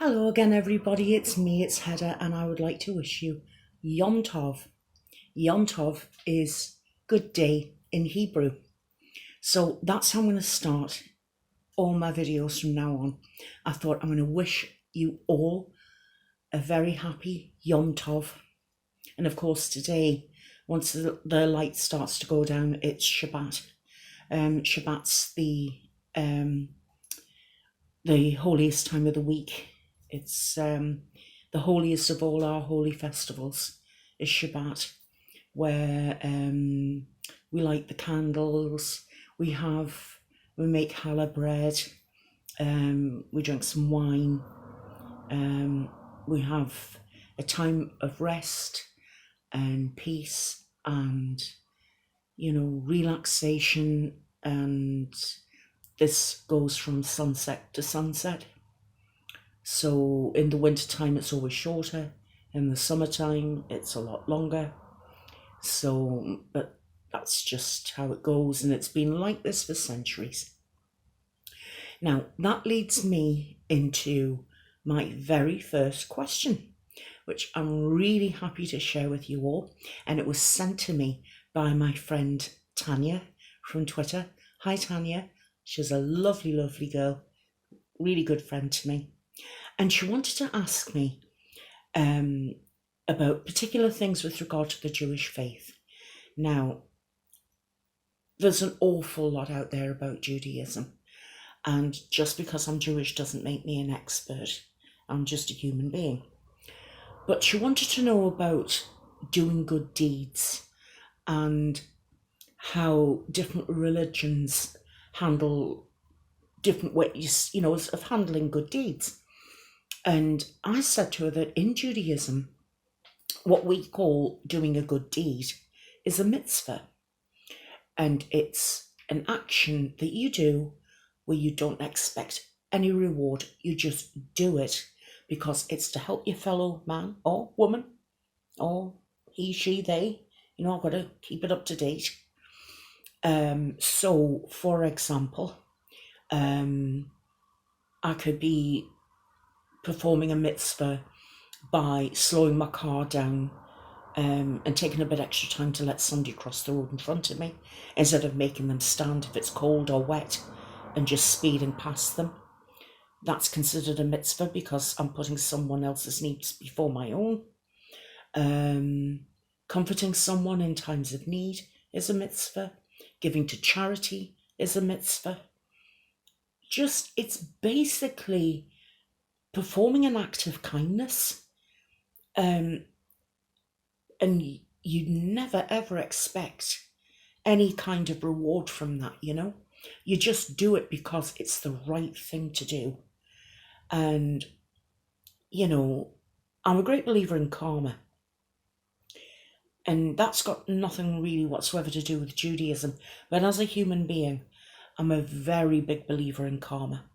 Hello again, everybody. It's me, it's Hedda, and I would like to wish you Yom Tov. Yom Tov is good day in Hebrew. So that's how I'm going to start all my videos from now on. I thought I'm going to wish you all a very happy Yom Tov. And of course, today, once the light starts to go down, it's Shabbat. Shabbat's the holiest time of the week. It's the holiest of all our holy festivals is Shabbat, where we light the candles, we make challah bread, we drink some wine, we have a time of rest and peace and, relaxation, and this goes from sunset to sunset. So in the wintertime, it's always shorter. In the summertime, it's a lot longer. But that's just how it goes. And it's been like this for centuries. Now, that leads me into my very first question, which I'm really happy to share with you all. And it was sent to me by my friend Tanya from Twitter. Hi, Tanya. She's a lovely, lovely girl. Really good friend to me. And she wanted to ask me about particular things with regard to the Jewish faith. Now, there's an awful lot out there about Judaism. And just because I'm Jewish doesn't make me an expert. I'm just a human being. But she wanted to know about doing good deeds and how different religions handle different ways, of handling good deeds. And I said to her that in Judaism, what we call doing a good deed is a mitzvah. And it's an action that you do where you don't expect any reward. You just do it because it's to help your fellow man or woman, or he, she, they. I've got to keep it up to date. So, for example, I could be performing a mitzvah by slowing my car down and taking a bit extra time to let somebody cross the road in front of me instead of making them stand if it's cold or wet and just speeding past them. That's considered a mitzvah because I'm putting someone else's needs before my own. Comforting someone in times of need is a mitzvah. Giving to charity is a mitzvah. It's basically performing an act of kindness, and you never ever expect any kind of reward from that. You just do it because it's the right thing to do. And I'm a great believer in karma, and that's got nothing really whatsoever to do with Judaism. But as a human being, I'm a very big believer in karma,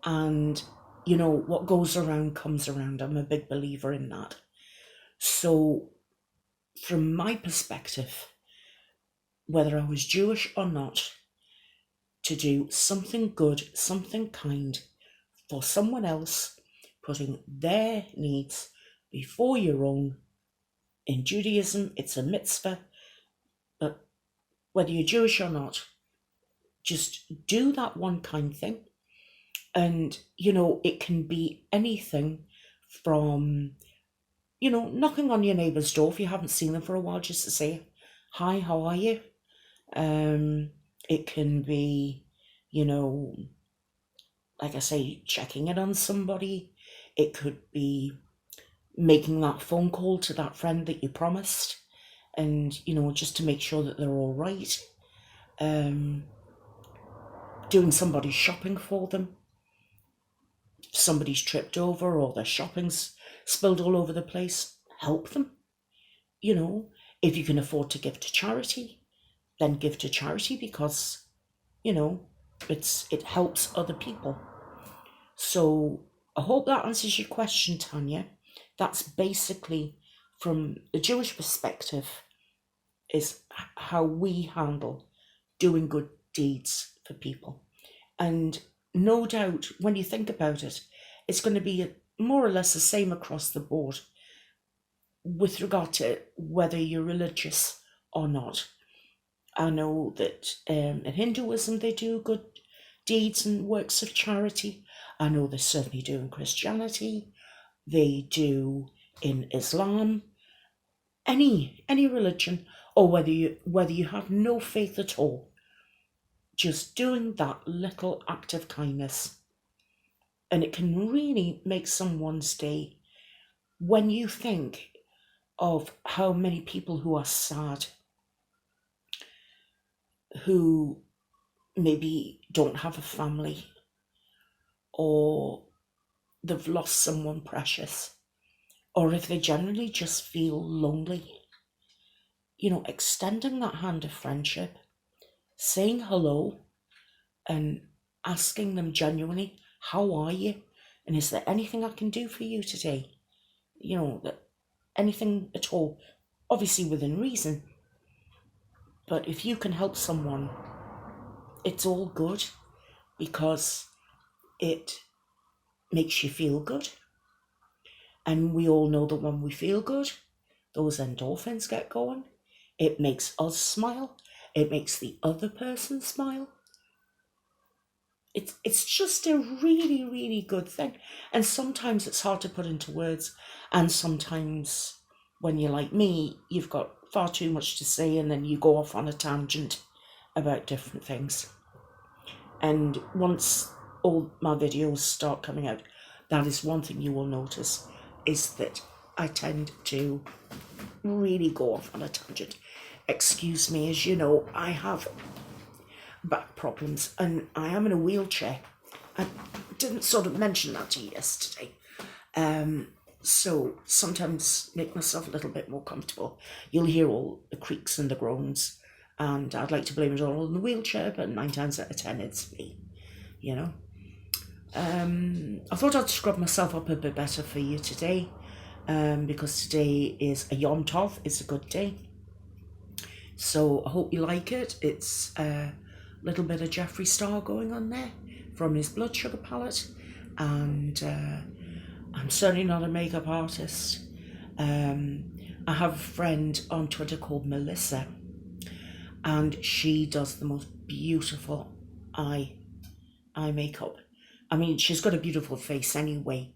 and what goes around comes around. I'm a big believer in that. So from my perspective, whether I was Jewish or not, to do something good, something kind for someone else, putting their needs before your own. In Judaism, it's a mitzvah, but whether you're Jewish or not, just do that one kind thing. And, it can be anything from, knocking on your neighbour's door if you haven't seen them for a while, just to say, hi, how are you? It can be, like I say, checking in on somebody. It could be making that phone call to that friend that you promised and, just to make sure that they're all right. Doing somebody's shopping for them. Somebody's tripped over or their shopping's spilled all over the place, help them. If you can afford to give to charity, then give to charity because, it helps other people. So I hope that answers your question, Tanya. That's basically, from the Jewish perspective, is how we handle doing good deeds for people. And no doubt, when you think about it, it's going to be more or less the same across the board with regard to whether you're religious or not. I know that in Hinduism they do good deeds and works of charity. I know they certainly do in Christianity. They do in Islam. Any religion, or whether you have no faith at all, just doing that little act of kindness, and it can really make someone's day. When you think of how many people who are sad, who maybe don't have a family, or they've lost someone precious, or if they generally just feel lonely, extending that hand of friendship, saying hello, and asking them genuinely, how are you? And is there anything I can do for you today? That anything at all, obviously within reason. But if you can help someone, it's all good, because it makes you feel good. And we all know that when we feel good, those endorphins get going. It makes us smile. It makes the other person smile. It's just a really, really good thing. And sometimes it's hard to put into words. And sometimes when you're like me, you've got far too much to say, and then you go off on a tangent about different things. And once all my videos start coming out, that is one thing you will notice, is that I tend to really go off on a tangent. Excuse me, as you know, I have back problems and I am in a wheelchair. I didn't sort of mention that to you yesterday. So sometimes make myself a little bit more comfortable. You'll hear all the creaks and the groans, and I'd like to blame it all on the wheelchair, but 9 times out of 10 it's me, I thought I'd scrub myself up a bit better for you today, because today is a Yom Tov. It's a good day. So I hope you like it. It's a little bit of Jeffree Star going on there from his blood sugar palette. And I'm certainly not a makeup artist. I have a friend on Twitter called Melissa, and she does the most beautiful eye makeup. I mean, she's got a beautiful face anyway,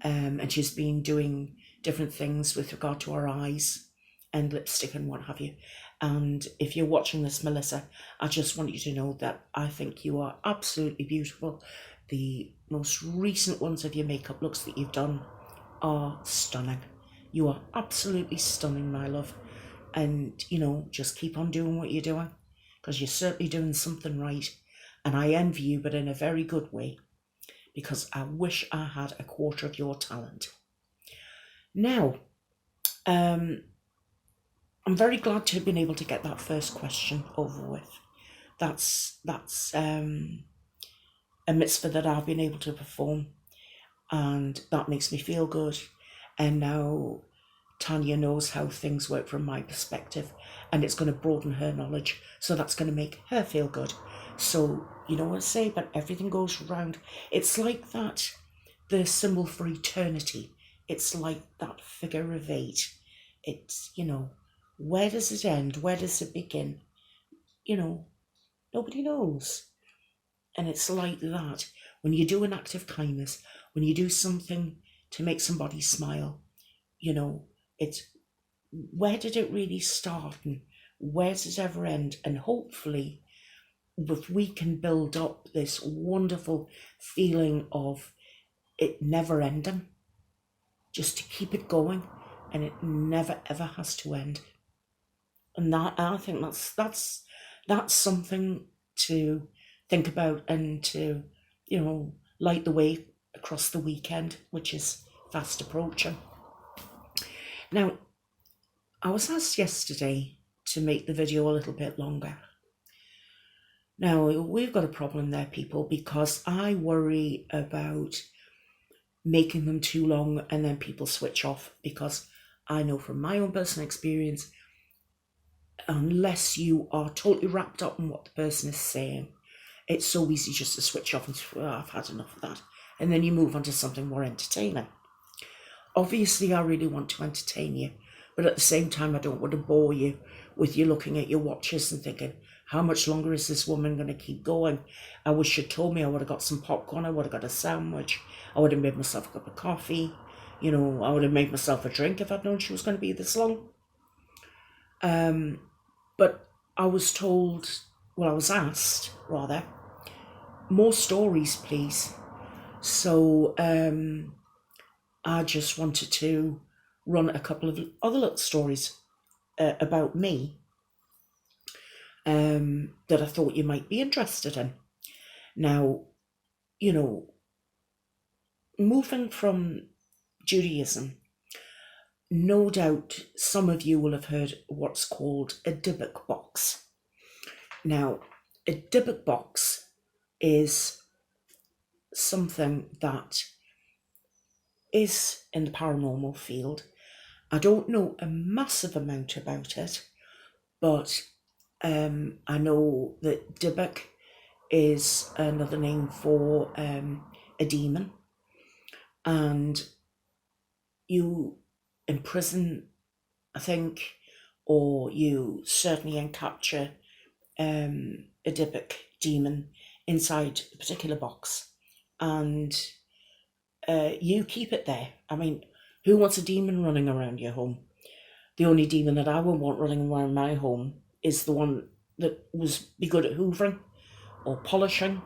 and she's been doing different things with regard to her eyes and lipstick and what have you. And if you're watching this, Melissa, I just want you to know that I think you are absolutely beautiful. The most recent ones of your makeup looks that you've done are stunning. You are absolutely stunning, my love. And, just keep on doing what you're doing, because you're certainly doing something right. And I envy you, but in a very good way, because I wish I had a quarter of your talent. Now, I'm very glad to have been able to get that first question over with. That's a mitzvah that I've been able to perform, and that makes me feel good. And now Tanya knows how things work from my perspective, and it's going to broaden her knowledge, so that's going to make her feel good. So, you know what I say, but everything goes round. It's like that, the symbol for eternity. It's like that figure of 8. It's, where does it end? Where does it begin? Nobody knows. And it's like that. When you do an act of kindness, when you do something to make somebody smile, it's, where did it really start and where does it ever end? And hopefully, if we can build up this wonderful feeling of it never ending, just to keep it going, and it never ever has to end. And that, I think that's something to think about, and to, light the way across the weekend, which is fast approaching. Now, I was asked yesterday to make the video a little bit longer. Now, we've got a problem there, people, because I worry about making them too long and then people switch off, because I know from my own personal experience, unless you are totally wrapped up in what the person is saying, it's so easy just to switch off and say, I've had enough of that. And then you move on to something more entertaining. obviously I really want to entertain you, but at the same time I don't want to bore you with you looking at your watches and thinking, how much longer is this woman going to keep going? I wish she'd told me. I would have got some popcorn, I would have got a sandwich, I would have made myself a cup of coffee, I would have made myself a drink if I'd known she was going to be this long. But I was asked, rather, more stories, please. So I just wanted to run a couple of other little stories about me that I thought you might be interested in. Now, moving from Judaism, no doubt some of you will have heard what's called a dybbuk box. Now, a dybbuk box is something that is in the paranormal field. I don't know a massive amount about it, but I know that dybbuk is another name for a demon, and you imprison, I think, or you certainly capture a dybbuk demon inside a particular box, and you keep it there. I mean, who wants a demon running around your home? The only demon that I would want running around my home is the one that be good at hoovering or polishing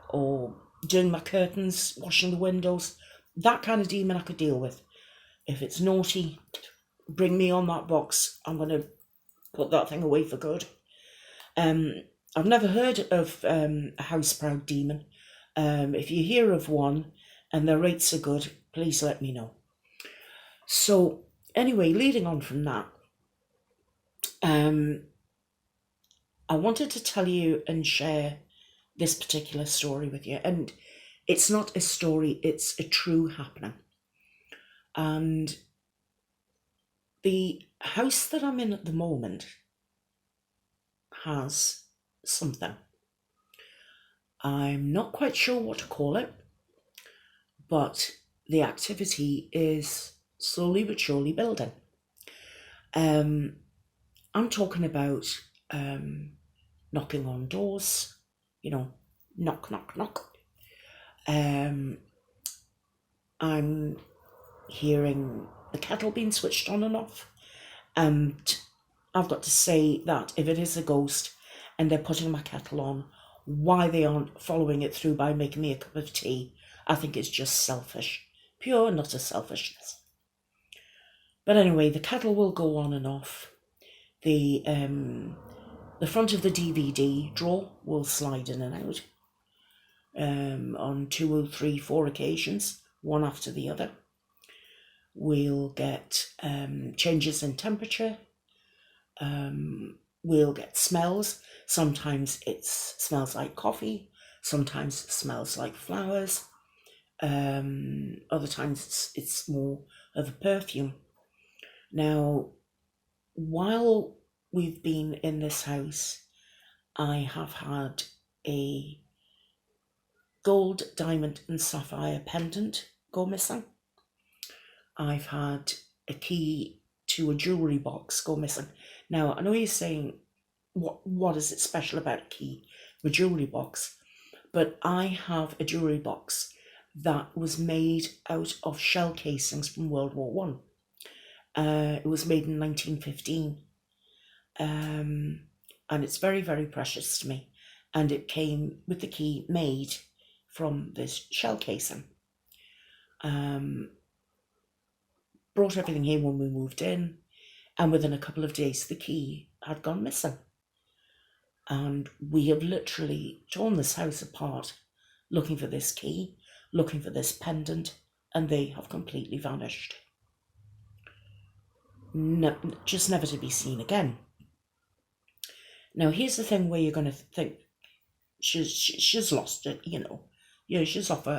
or doing my curtains, washing the windows. That kind of demon I could deal with. If it's naughty, bring me on that box. I'm going to put that thing away for good. I've never heard of a house-proud demon. If you hear of one and their rates are good, please let me know. So anyway, leading on from that, I wanted to tell you and share this particular story with you. And it's not a story, it's a true happening. And the house that I'm in at the moment has something. I'm not quite sure what to call it, but the activity is slowly but surely building. I'm talking about knocking on doors, knock, knock, knock. I'm hearing the kettle being switched on and off, and I've got to say that if it is a ghost and they're putting my kettle on, why they aren't following it through by making me a cup of tea, I think it's just selfish, pure and utter selfishness. But anyway, the kettle will go on and off. The front of the DVD drawer will slide in and out on 2 or 3, 4 occasions, one after the other. We'll get changes in temperature. We'll get smells. Sometimes it smells like coffee. Sometimes it smells like flowers. Other times it's more of a perfume. Now, while we've been in this house, I have had a gold, diamond and sapphire pendant go missing. I've had a key to a jewellery box go missing. Now, I know you're saying, what is it special about a key to a jewellery box? But I have a jewellery box that was made out of shell casings from World War One. It was made in 1915. And it's very, very precious to me. And it came with the key made from this shell casing. Brought everything here when we moved in, and within a couple of days the key had gone missing. And we have literally torn this house apart looking for this key, looking for this pendant, and they have completely vanished. No, just never to be seen again. Now here's the thing where you're going to think she's lost it,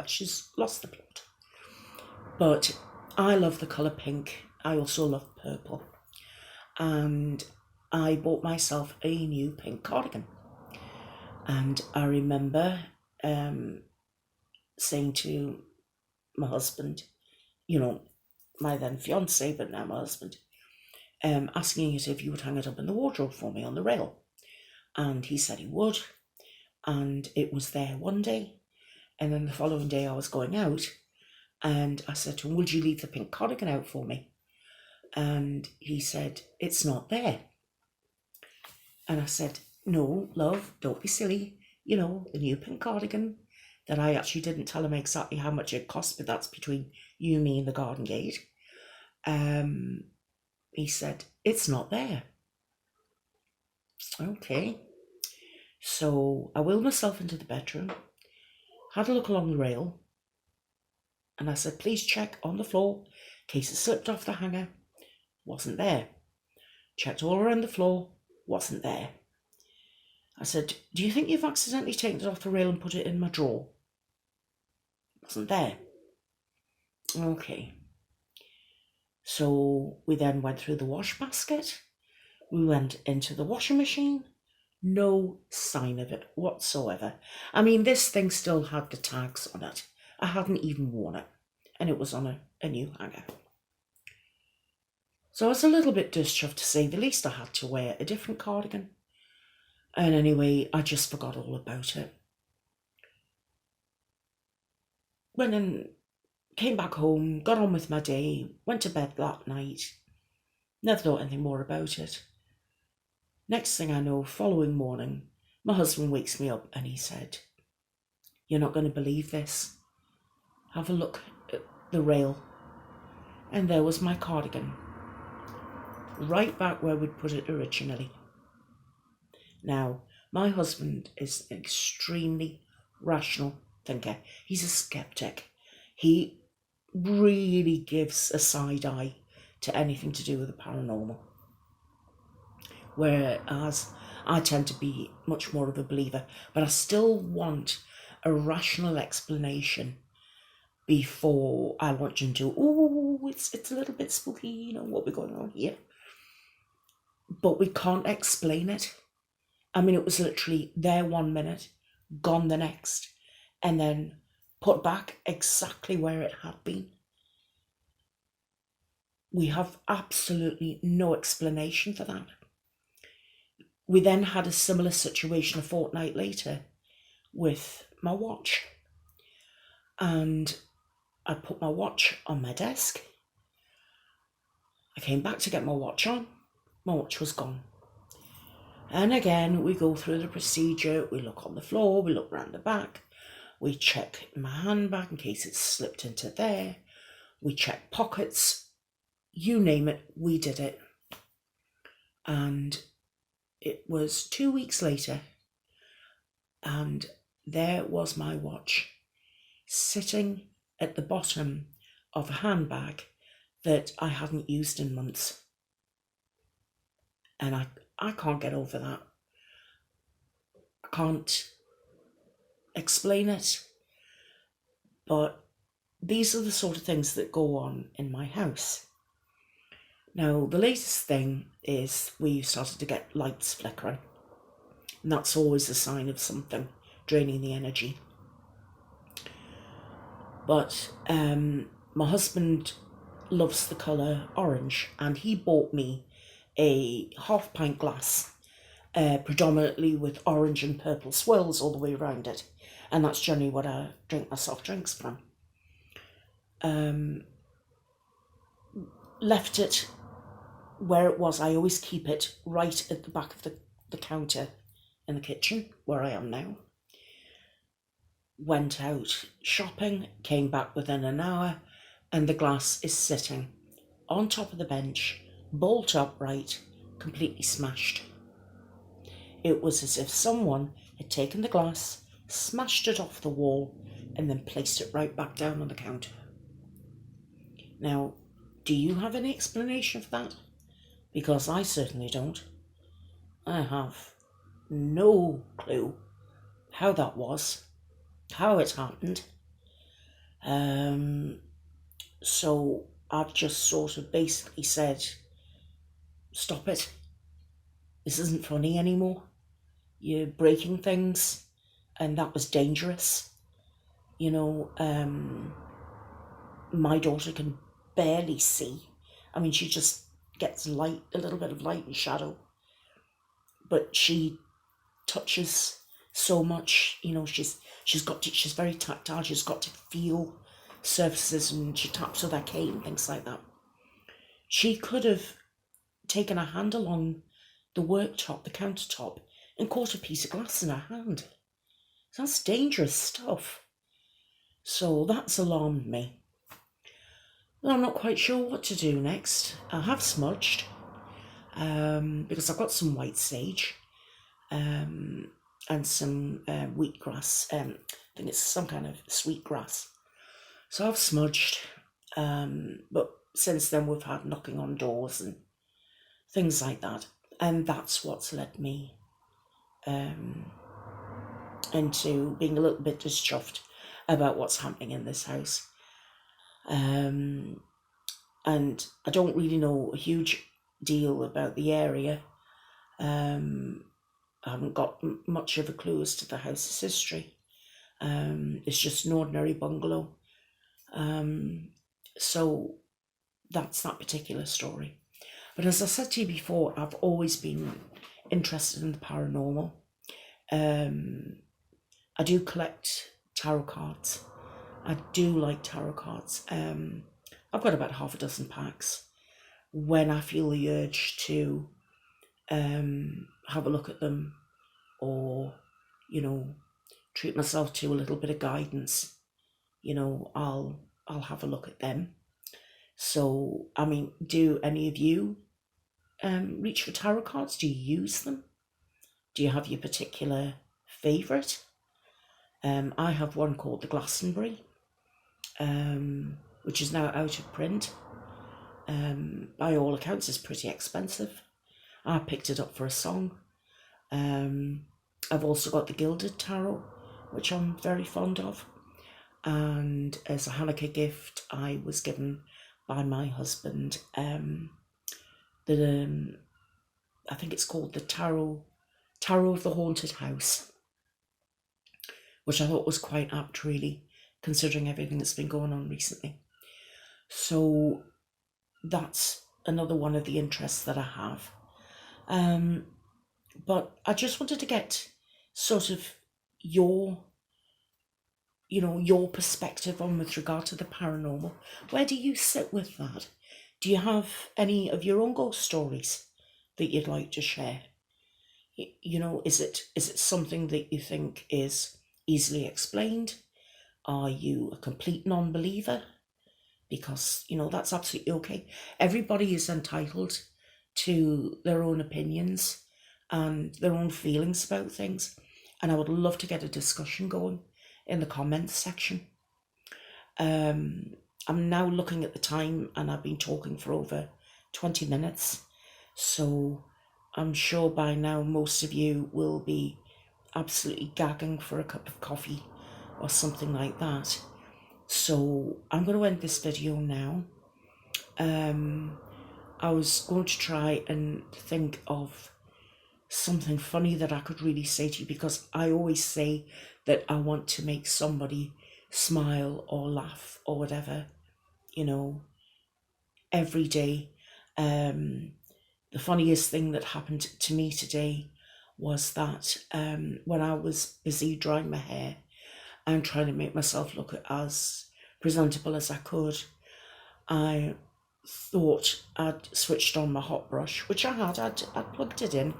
she's lost the plot. But I love the colour pink. I also love purple. And I bought myself a new pink cardigan. And I remember saying to my husband, my then fiance, but now my husband, asking us if he would hang it up in the wardrobe for me on the rail. And he said he would. And it was there one day. And then the following day I was going out, and I said to him, would you leave the pink cardigan out for me? And he said, it's not there. And I said, no, love, don't be silly. You know, the new pink cardigan that I actually didn't tell him exactly how much it cost, but that's between you, me, and the garden gate. He said, it's not there. Okay. So I wheeled myself into the bedroom, had a look along the rail, and I said, please check on the floor in case it slipped off the hanger. Wasn't there. Checked all around the floor. Wasn't there. I said, do you think you've accidentally taken it off the rail and put it in my drawer? Wasn't there. Okay. So we then went through the wash basket. We went into the washing machine. No sign of it whatsoever. I mean, this thing still had the tags on it. I hadn't even worn it. And it was on a new hanger. So I was a little bit distressed, to say the least. I had to wear a different cardigan. And anyway, I just forgot all about it. Went and came back home, got on with my day, went to bed that night. Never thought anything more about it. Next thing I know, following morning, my husband wakes me up and he said, you're not going to believe this. Have a look at the rail. And there was my cardigan, right back where we'd put it originally. Now, my husband is an extremely rational thinker. He's a skeptic. He really gives a side eye to anything to do with the paranormal. Whereas I tend to be much more of a believer, but I still want a rational explanation before I launch into, oh, it's a little bit spooky, you know, what we're going on here. But we can't explain it. I mean, it was literally there 1 minute, gone the next, and then put back exactly where it had been. We have absolutely no explanation for that. We then had a similar situation a fortnight later with my watch. And I put my watch on my desk. I came back to get my watch on. My watch was gone. And again, we go through the procedure. We look on the floor. We look round the back. We check my handbag in case it's slipped into there. We check pockets. You name it, we did it. And it was 2 weeks later. And there was my watch sitting at the bottom of a handbag that I hadn't used in months. And I can't get over that. I can't explain it. But these are the sort of things that go on in my house. Now, the latest thing is we started to get lights flickering. And that's always a sign of something draining the energy. But my husband loves the colour orange, and he bought me a half-pint glass, predominantly with orange and purple swirls all the way around it. And that's generally what I drink my soft drinks from. Left it where it was. I always keep it right at the back of the counter in the kitchen, where I am now. Went out shopping, came back within an hour, and the glass is sitting on top of the bench, bolt upright, completely smashed. It was as if someone had taken the glass, smashed it off the wall, and then placed it right back down on the counter. Now, do you have any explanation for that? Because I certainly don't. I have no clue how that was, how it happened. So I've just sort of basically said, stop it. This isn't funny anymore. You're breaking things, and that was dangerous. You know, my daughter can barely see. I mean, she just gets light, a little bit of light and shadow, but she touches so much. You know, she's very tactile. She's got to feel surfaces, and she taps with her cane, things like that. She could have taken her hand along the worktop, the countertop, and caught a piece of glass in her hand. That's dangerous stuff. So that's alarmed me. I'm not quite sure what to do next. I have smudged because I've got some white sage and some wheatgrass. I think it's some kind of sweet grass. So I've smudged, but since then we've had knocking on doors and things like that. And that's what's led me into being a little bit dischuffed about what's happening in this house. And I don't really know a huge deal about the area. I haven't got much of a clue as to the house's history. It's just an ordinary bungalow. So that's that particular story. But as I said to you before, I've always been interested in the paranormal. I do collect tarot cards. I do like tarot cards. I've got about half a dozen packs. When I feel the urge to have a look at them, or, you know, treat myself to a little bit of guidance, you know, I'll have a look at them. So, I mean, do any of you reach for tarot cards? Do you use them? Do you have your particular favourite? I have one called the Glastonbury, which is now out of print. By all accounts, it's pretty expensive. I picked it up for a song. I've also got the Gilded Tarot, which I'm very fond of. And as a Hanukkah gift, I was given by my husband I think it's called the Tarot of the Haunted House, which I thought was quite apt, really, considering everything that's been going on recently. So that's another one of the interests that I have. But I just wanted to get sort of your perspective on with regard to the paranormal. Where do you sit with that? Do you have any of your own ghost stories that you'd like to share? You know, is it something that you think is easily explained? Are you a complete non-believer? Because, you know, that's absolutely okay. Everybody is entitled to their own opinions and their own feelings about things. And I would love to get a discussion going in the comments section. I'm now looking at the time, and I've been talking for over 20 minutes. So I'm sure by now most of you will be absolutely gagging for a cup of coffee or something like that. So I'm going to end this video now. I was going to try and think of something funny that I could really say to you, because I always say that I want to make somebody smile or laugh or whatever, you know, every day. The funniest thing that happened to me today was that when I was busy drying my hair and trying to make myself look as presentable as I could, I thought I'd switched on my hot brush, which I had. I'd plugged it in,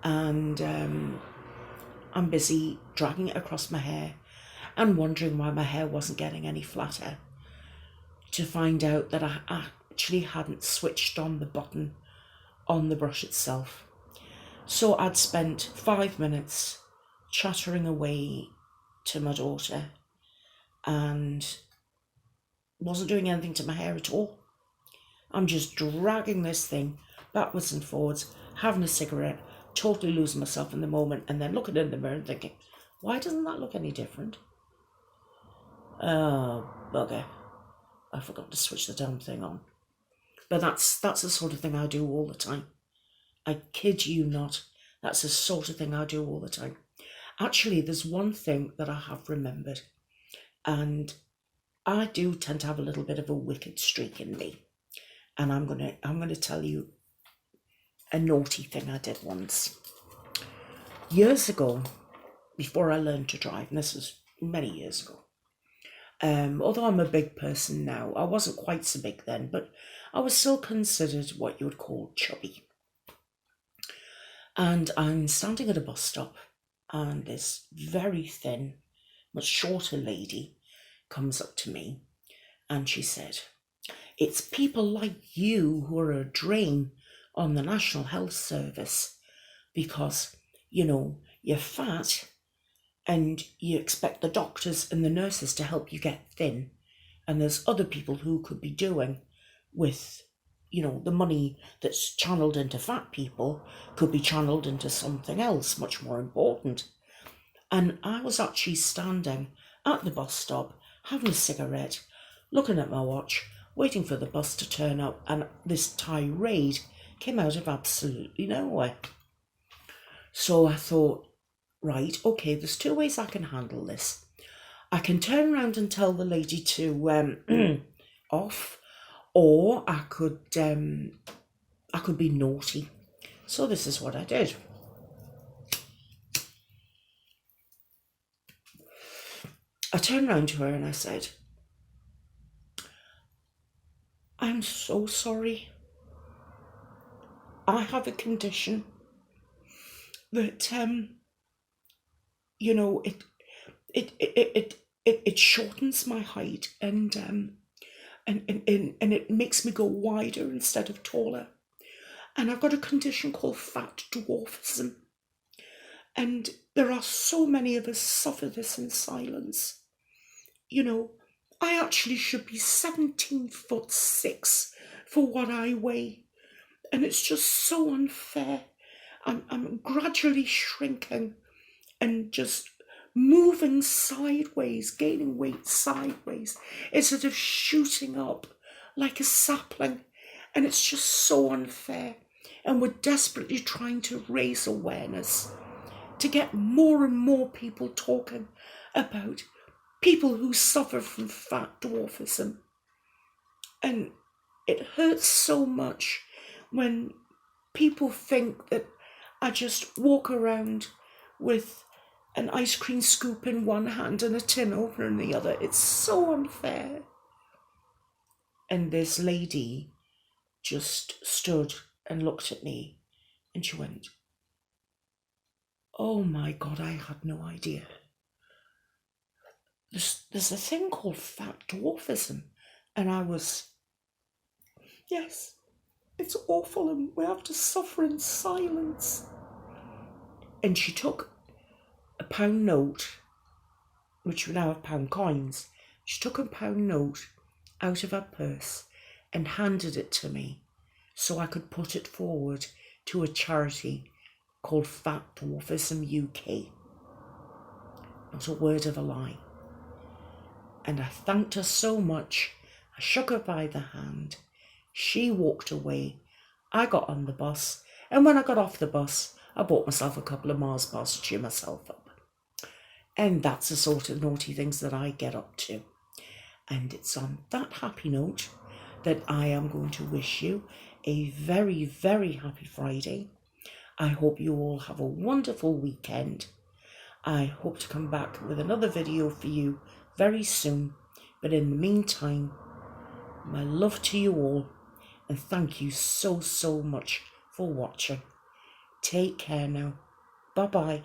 and I'm busy dragging it across my hair and wondering why my hair wasn't getting any flatter, to find out that I actually hadn't switched on the button on the brush itself. So I'd spent 5 minutes chattering away to my daughter and wasn't doing anything to my hair at all. I'm just dragging this thing backwards and forwards, having a cigarette, totally losing myself in the moment, and then looking in the mirror and thinking, why doesn't that look any different? Oh, bugger. I forgot to switch the damn thing on. But that's the sort of thing I do all the time. I kid you not. That's the sort of thing I do all the time. Actually, there's one thing that I have remembered, and I do tend to have a little bit of a wicked streak in me. And I'm gonna tell you a naughty thing I did once. Years ago, before I learned to drive, and this was many years ago, although I'm a big person now, I wasn't quite so big then, but I was still considered what you would call chubby. And I'm standing at a bus stop, and this very thin, much shorter lady comes up to me, and she said, "It's people like you who are a drain on the National Health Service because, you're fat and you expect the doctors and the nurses to help you get thin. And there's other people who could be doing with, the money that's channeled into fat people could be channeled into something else much more important." And I was actually standing at the bus stop, having a cigarette, looking at my watch, waiting for the bus to turn up, and this tirade came out of absolutely nowhere. So I thought, right, okay, there's two ways I can handle this. I can turn around and tell the lady to off, or I could be naughty. So this is what I did. I turned around to her and I said, "I'm so sorry. I have a condition that it shortens my height and it makes me go wider instead of taller. And I've got a condition called fat dwarfism. And there are so many of us suffer this in silence. I actually should be 17'6" for what I weigh. And it's just so unfair. I'm gradually shrinking and just moving sideways, gaining weight sideways, instead of shooting up like a sapling. And it's just so unfair. And we're desperately trying to raise awareness to get more and more people talking about people who suffer from fat dwarfism. And it hurts so much when people think that I just walk around with an ice cream scoop in one hand and a tin opener in the other. It's so unfair." And this lady just stood and looked at me and she went, "Oh my God, I had no idea. There's a thing called fat dwarfism." And I was, "Yes, it's awful and we have to suffer in silence." And she took a pound note, which we now have pound coins. She took a pound note out of her purse and handed it to me so I could put it forward to a charity called Fat Dwarfism UK. Not a word of a lie. And I thanked her so much. I shook her by the hand. She walked away. I got on the bus. And when I got off the bus, I bought myself a couple of Mars bars to cheer myself up. And that's the sort of naughty things that I get up to. And it's on that happy note that I am going to wish you a very, very happy Friday. I hope you all have a wonderful weekend. I hope to come back with another video for you very soon. But in the meantime, my love to you all, and thank you so, so much for watching. Take care now. Bye-bye.